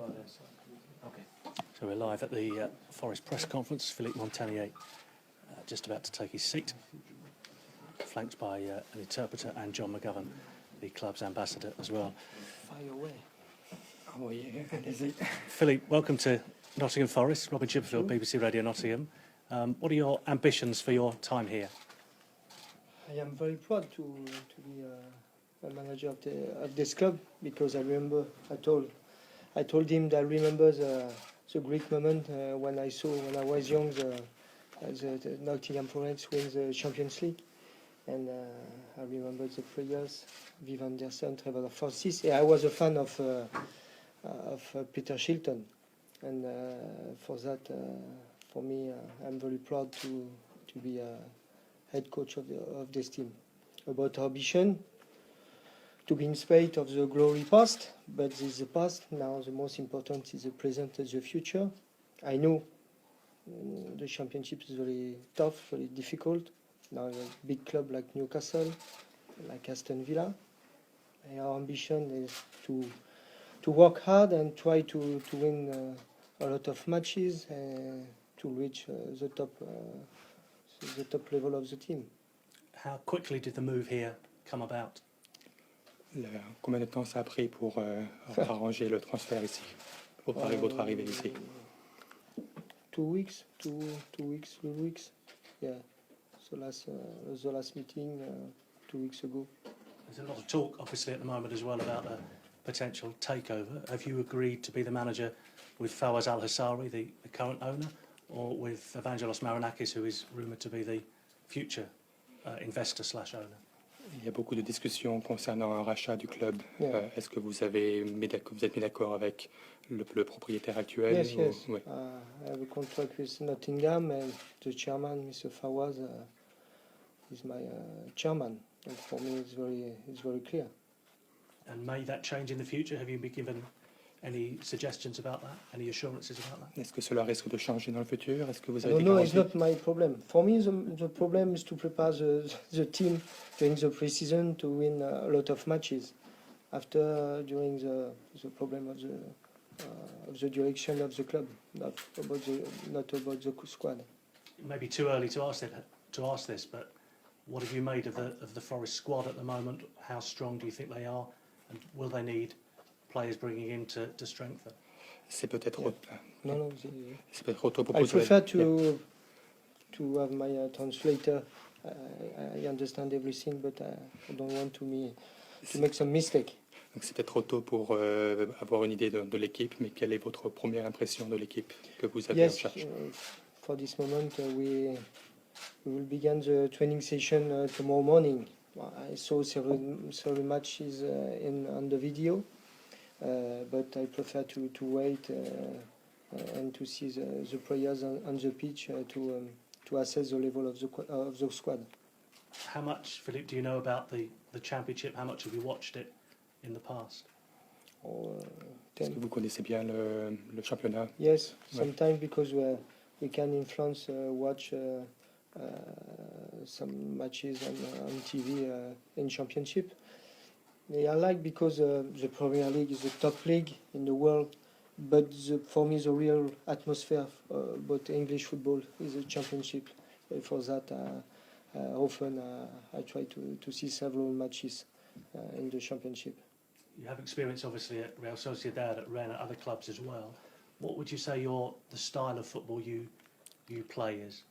Okay. So we're live at the Forest press conference. Philippe Montanier just about to take his seat, flanked by an interpreter and John McGovern, the club's ambassador as well. Fire away. Oh yeah, allez-y. Philippe, welcome to Nottingham Forest. Robin Chipperfield, BBC Radio Nottingham. What are your ambitions for your time here? I am very proud to be a manager of this club, because I remember I told him that I remember the great moment when I was young the Nottingham Forest win the Champions League, and I remember the players, Viv Anderson, Trevor Francis. I was a fan of Peter Shilton, and for that, for me, I'm very proud to be a head coach of this team. About our ambition, to be in spite of the glory past, but this is the past. Now the most important is the present and the future. I know the championship is very tough, very difficult. Now a big club like Newcastle, like Aston Villa. And our ambition is to work hard and try to win a lot of matches and to reach the top level of the team. How quickly did the move here come about? Combien de temps ça a pris pour arranger le transfert ici, pour votre arrivée ici? 2 weeks, 3 weeks. Yeah, the last meeting 2 weeks ago. There's a lot of talk, obviously, at the moment as well about a potential takeover. Have you agreed to be the manager with Fawaz Al-Hassari, the current owner, or with Evangelos Marinakis, who is rumoured to be the future investor/owner? Il y a beaucoup de discussions concernant un rachat du club. Yeah. Est-ce que vous êtes mis d'accord avec le propriétaire actuel? Yes, yes. Oui. I have a contract with Nottingham, and the chairman, Mr. Fawaz, is my chairman. And for me, it's very clear. And may that change in the future? Have you been given any suggestions about that? Any assurances about that? Est-ce que cela risque de changer dans le futur? Est-ce que vous avez No, des it's garanties? not my problem. For me, the problem is to prepare the team during the pre-season to win a lot of matches. After, during the problem of the direction of the club, not about the squad. It may be too early to ask this, but what have you made of the Forest squad at the moment? How strong do you think they are, and will they need players bringing in to strengthen? C'est peut-être C'est trop tôt pour I poser prefer to have my translator. I understand everything, but I don't want to make some mistake. Donc c'est peut-être trop tôt pour avoir une idée de l'équipe, mais quelle est votre première impression de l'équipe que vous avez en Yes, charge? for this moment we will begin the training session tomorrow morning. I saw several matches on the video, but I prefer to wait and to see the players on the pitch to assess the level of the squad. How much, Philippe, do you know about the Championship? How much have you watched it in the past? Est-ce que vous connaissez bien le championnat? Yes, Ouais. sometimes because we can in France watch some matches on TV in Championship. They are like, because the Premier League is the top league in the world, but for me the real atmosphere about English football is the Championship. For that, often I try to see several matches in the Championship. You have experience, obviously, at Real Sociedad, at Rennes, at other clubs as well. What would you say the style of football you play is?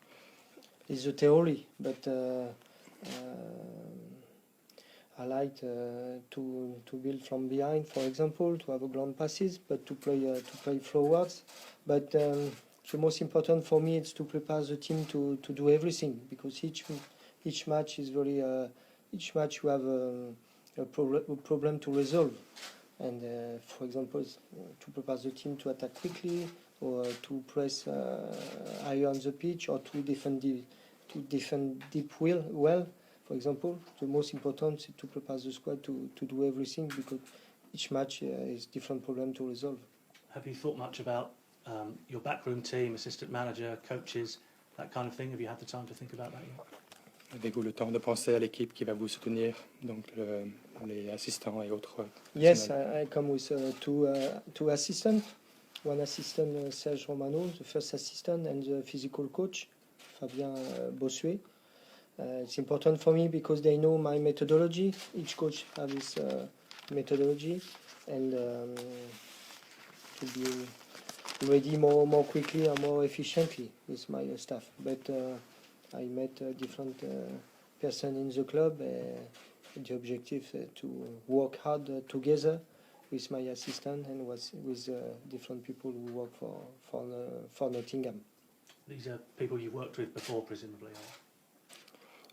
It's a theory, but I like to build from behind, for example, to have a ground passes, but to play forwards. But the most important for me is to prepare the team to do everything, because each match is very each match you have a problem to resolve, and for example, to prepare the team to attack quickly, or to press higher on the pitch, or to defend deep well. For example, the most important is to prepare the squad to do everything, because each match is different problem to resolve. Have you thought much about your backroom team, assistant manager, coaches, that kind of thing? Have you had the time to think about that yet? Avez-vous le temps de penser à l'équipe qui va vous soutenir, donc les assistants et autres Yes, personnels. I come with two assistants. One assistant, Serge Romano, the first assistant, and the physical coach, Fabien Bossuet. It's important for me because they know my methodology. Each coach has his methodology, and to be ready more quickly and more efficiently with my staff. But I met different person in the club. The objective to work hard together with my assistant and with different people who work for Nottingham. These are people you've worked with before, presumably.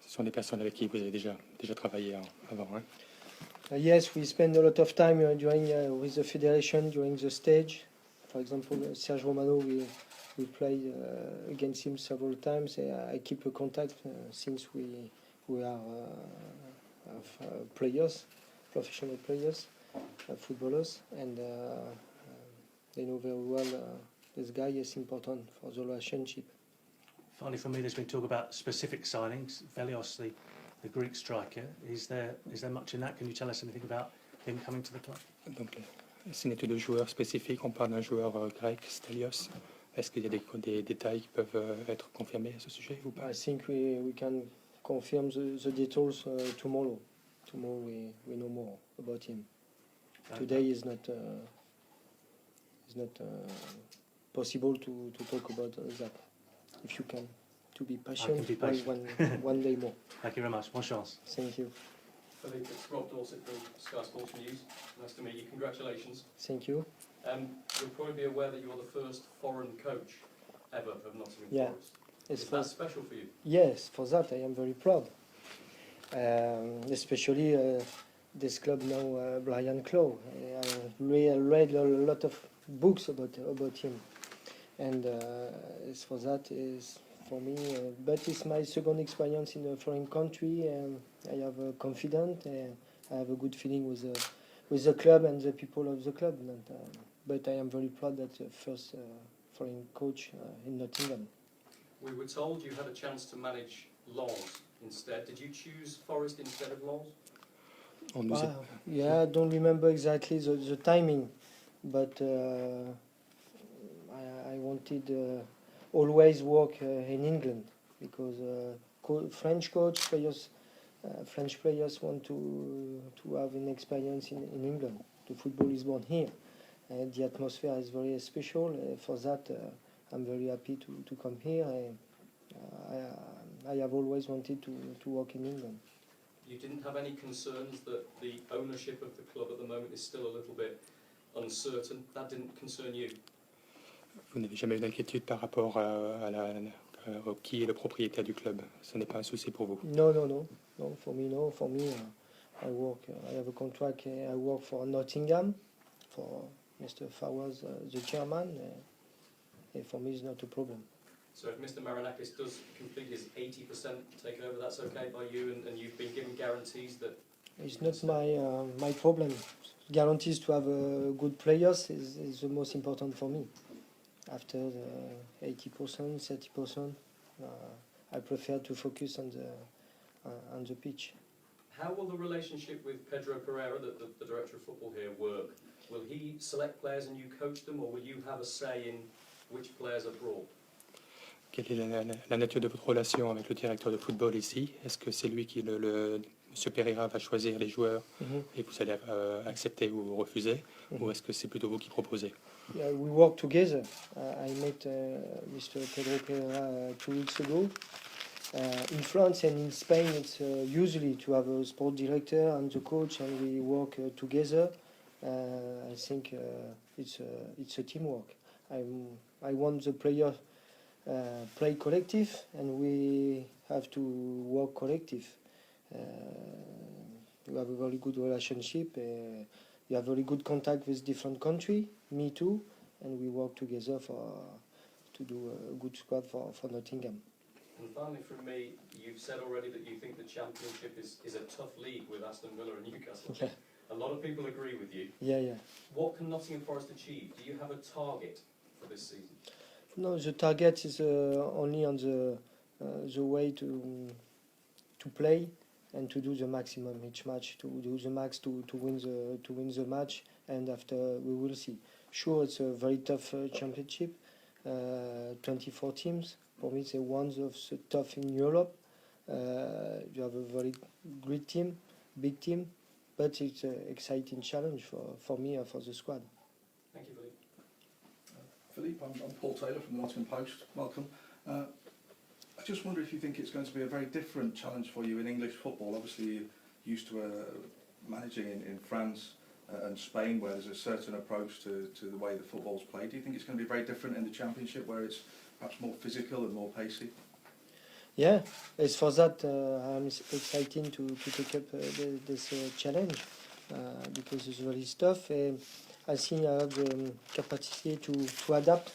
Ce sont des personnes avec qui vous avez déjà travaillé avant. Hein. Yes, we spend a lot of time during with the federation during the stage. For example, Serge Romano, we played against him several times. I keep a contact since we are players, professional players, footballers, and they know very well this guy is important for the relationship. Finally, for me, there's been talk about specific signings. Velios, the Greek striker, is there much in that? Can you tell us anything about him coming to the club? Donc, signature de joueurs spécifiques, on parle d'un joueur grec, Stelios. Est-ce qu'il y a des détails qui peuvent être confirmés à ce sujet ou pas? I think we can confirm the details tomorrow. Tomorrow we know more about him. Today is not possible to talk about that. If you can, to be patient, be patient. one day more. Thank you very much. Bonne chance. Thank you. Philippe, it's Rob Dorset from Sky Sports News. Nice to meet you. Congratulations. Thank you. You'll probably be aware that you're the first foreign coach ever of Nottingham Yeah. Forest. It's Is that special for you? Yes, for that I am very proud. Especially this club now, Brian Clough. I read a lot of books about him, and it's for that is for me. But it's my second experience in a foreign country, and I have confidence. I have a good feeling with the club and the people of the club. But I am very proud that the first foreign coach in Nottingham. We were told you had a chance to manage Lens instead. Did you choose Forest instead of Lens? On nous a- Yeah, I don't remember exactly the timing, but I wanted always work in England because French players want to have an experience in England. The football is born here, and the atmosphere is very special. For that, I'm very happy to come here. I have always wanted to work in England. You didn't have any concerns that the ownership of the club at the moment is still a little bit uncertain? That didn't concern you? Vous n'avez jamais eu d'inquiétude par rapport à qui est le propriétaire du club? Ce n'est pas un souci pour vous? No. For me, no. For me, I work. I have a contract. I work for Nottingham, for Mr. Fowers, the chairman. And for me, it's not a problem. So if Mr. Marinakis does complete his 80% takeover, that's okay by you, and you've been given guarantees that... It's not my problem. Guarantees to have good players is the most important for me. After the 80%, 30%, I prefer to focus on the pitch. How will the relationship with Pedro Pereira, the director of football here, work? Will he select players and you coach them, or will you have a say in which players are brought? Quelle est la nature de votre relation avec le directeur de football ici? Est-ce que c'est lui qui, Monsieur Pereira, va choisir les joueurs et vous allez accepter ou refuser? Ou est-ce que c'est plutôt vous qui proposez? Yeah, we work together. I met Mr. Pedro Pereira 2 weeks ago. In France and in Spain, it's usually to have a sport director and the coach, and we work together. I think it's a teamwork. I want the player play collective, and we have to work collective. You have a very good relationship. You have very good contact with different country. Me too, and we work together to do a good squad for Nottingham. And finally, from me, you've said already that you think the Championship is a tough league with Aston Villa and Newcastle. Yeah. A lot of people agree with you. Yeah. What can Nottingham Forest achieve? Do you have a target for this season? No, the target is only on the way to play and to do the maximum each match, to do the max to win the match, and after we will see. Sure, it's a very tough championship, 24 teams. For me, it's one of the tough in Europe. You have a very great team, big team, but it's an exciting challenge for me and for the squad. Thank you, Philippe. Philippe, I'm Paul Taylor from the Nottingham Post. Welcome. I just wonder if you think it's going to be a very different challenge for you in English football. Obviously, you're used to managing in France and Spain, where there's a certain approach to the way the football's played. Do you think it's going to be very different in the Championship, where it's perhaps more physical and more pacey? Yeah, it's for that I'm excited to take up this challenge because it's really tough. I think I have the capacity to adapt.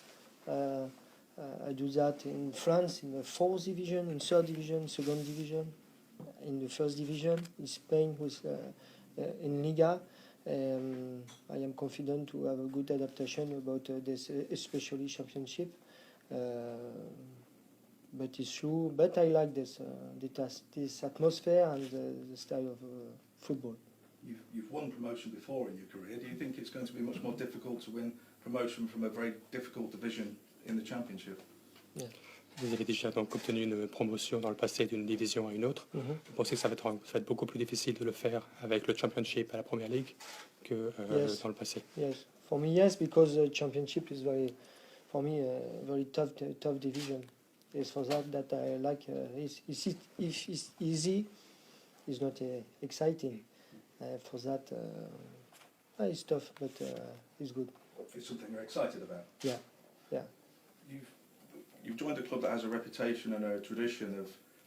I do that in France, in the 4th division, in 3rd division, 2nd division, in the 1st division, in Spain, in Liga. I am confident to have a good adaptation about this, especially championship. But it's true. But I like this atmosphere and the style of football. You've won promotion before in your career. Do you think it's going to be much more difficult to win promotion from a very difficult division in the Championship? Yeah. Vous avez déjà donc obtenu une promotion dans le passé d'une division à une autre. Vous pensez que ça va être beaucoup plus difficile de le faire avec le Championship à la Première Ligue que Yes. dans le passé? Yes, for me, yes, because the championship is very tough division. It's for that I like. If it's easy, it's not exciting. For that, it's tough, but it's good. It's something you're excited about. Yeah. You've joined a club that has a reputation and a tradition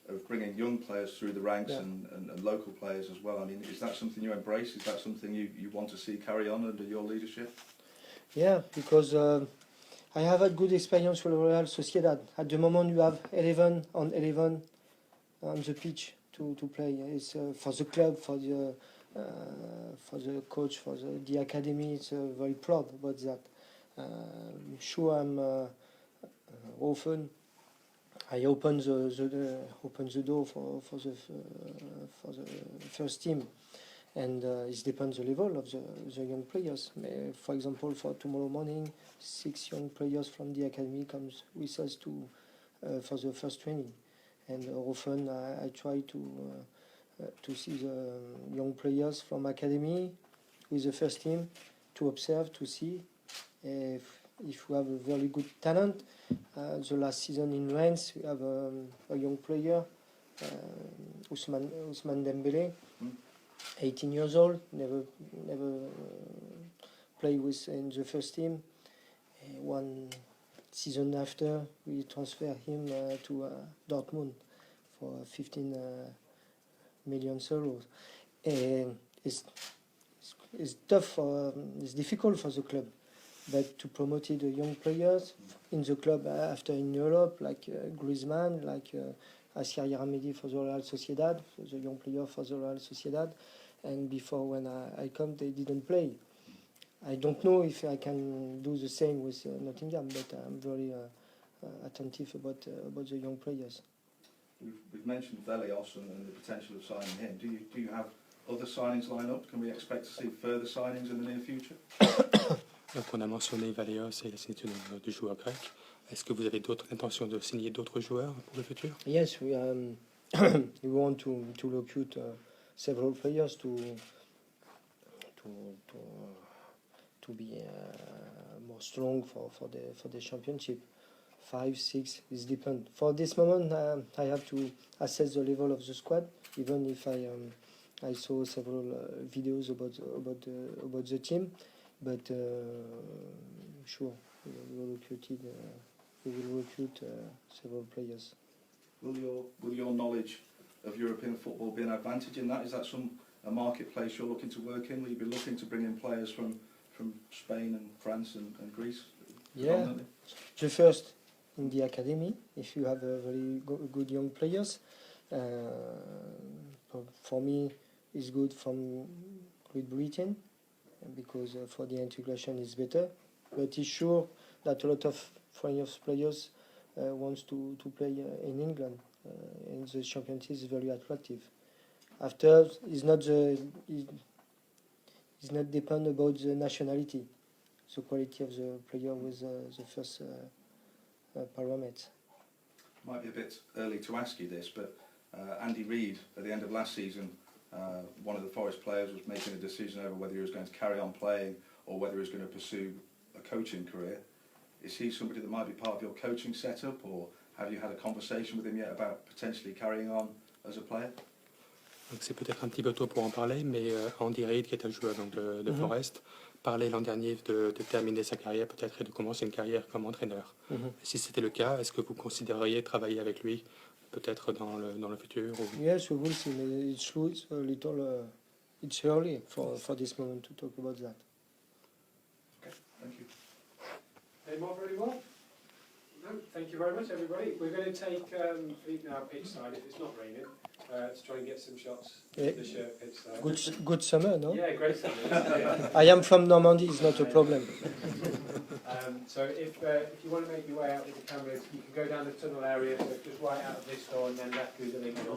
of bringing young players through the ranks and local players as well. I mean, is that something you embrace? Is that something you want to see carry on under your leadership? Yeah, because I have had good experience with Real Sociedad. At the moment, you have 11 on 11 on the pitch to play. It's for the club, for the coach, for the academy. It's very proud about that. Sure, I'm often I open the door for the first team, and it depends the level of the young players. For example, for tomorrow morning, 6 young players from the academy comes with us for the first training, and often I try to see the young players from academy with the first team to observe, to see if we have a very good talent. The last season in Reims, we have a young player, Ousmane Dembélé, 18 years old, never played in the first team. One season after, we transfer him to Dortmund for 15 million euros. It's tough, it's difficult for the club, but to promote the young players in the club after in Europe, like Griezmann, like Asier Yaramedi for the Real Sociedad, the young player for the Real Sociedad, and before when I come, they didn't play. I don't know if I can do the same with Nottingham, but I'm very attentive about the young players. We've mentioned Velios and the potential of signing him. Do you have other signings lined up? Can we expect to see further signings in the near future? Donc on a mentionné Valios et la signature du joueur grec. Est-ce que vous avez d'autres intentions de signer d'autres joueurs pour le futur? Yes, we want to recruit several players to be more strong for the championship. 5, 6 is depend. For this moment, I have to assess the level of the squad. Even if I saw several videos about the team, but sure, we will recruit several players. Will your knowledge of European football be an advantage in that? Is that a marketplace you're looking to work in? Will you be looking to bring in players from Spain and France and Greece? Yeah, the first in the academy, if you have very good young players. For me, it's good from Great Britain, because for the integration is better. But it's sure that a lot of French players wants to play in England, and the championship is very attractive. After, it's not depend about the nationality, the quality of the player with the first parameters. Might be a bit early to ask you this, but Andy Reid, at the end of last season, one of the Forest players was making a decision over whether he was going to carry on playing or whether he was going to pursue a coaching career. Is he somebody that might be part of your coaching setup, or have you had a conversation with him yet about potentially carrying on as a player? Donc c'est peut-être un petit peu tôt pour en parler, mais Andy Reid, qui est un joueur donc, de Forest, parlait l'an dernier de terminer sa carrière peut-être et de commencer une carrière comme entraîneur. Si c'était le cas, est-ce que vous considéreriez travailler avec lui peut-être dans le futur ou... Yes, we will see. It's true. It's a little. It's early for this moment to talk about that. Okay, thank you. Any more very well? No, thank you very much, everybody. We're going to take Philippe now pitch side if it's not raining to try and get some shots Yeah. of the shirt pitch side. Good summer, no? Yeah, great summer. Yeah. I am from Normandy. It's not a problem. So if you want to make your way out with the cameras, you can go down the tunnel area, so just right out of this door and then left through the link door.